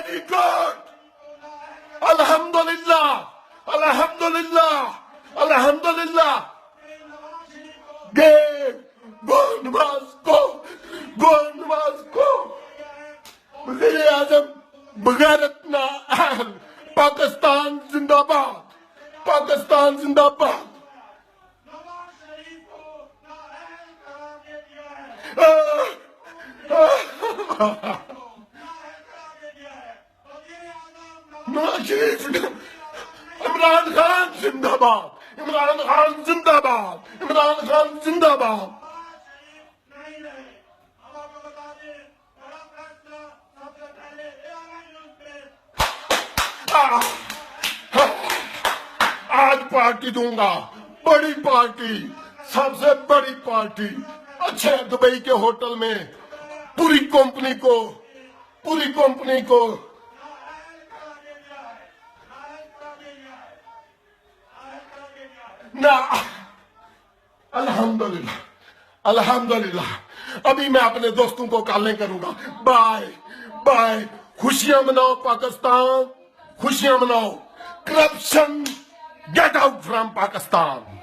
Very good. Alhamdulillah. Alhamdulillah. Alhamdulillah. Game. Go نماز کو. Go نماز کو. وزیر اعظم بغیرتنا اہل. پاکستان زندہ باد. پاکستان زندہ باد. نواز شریف عمران خان زندہ باد. عمران خان زندہ باد. عمران خان زندہ باد. آج پارٹی دوں گا. بڑی پارٹی. سب سے بڑی پارٹی. اچھے دبئی کے ہوٹل میں پوری کمپنی کو نا. الحمدللہ. الحمدللہ. ابھی میں اپنے دوستوں کو کالیں کروں گا. Bye bye. خوشیاں مناؤ پاکستان. خوشیاں مناؤ. Corruption get out from Pakistan.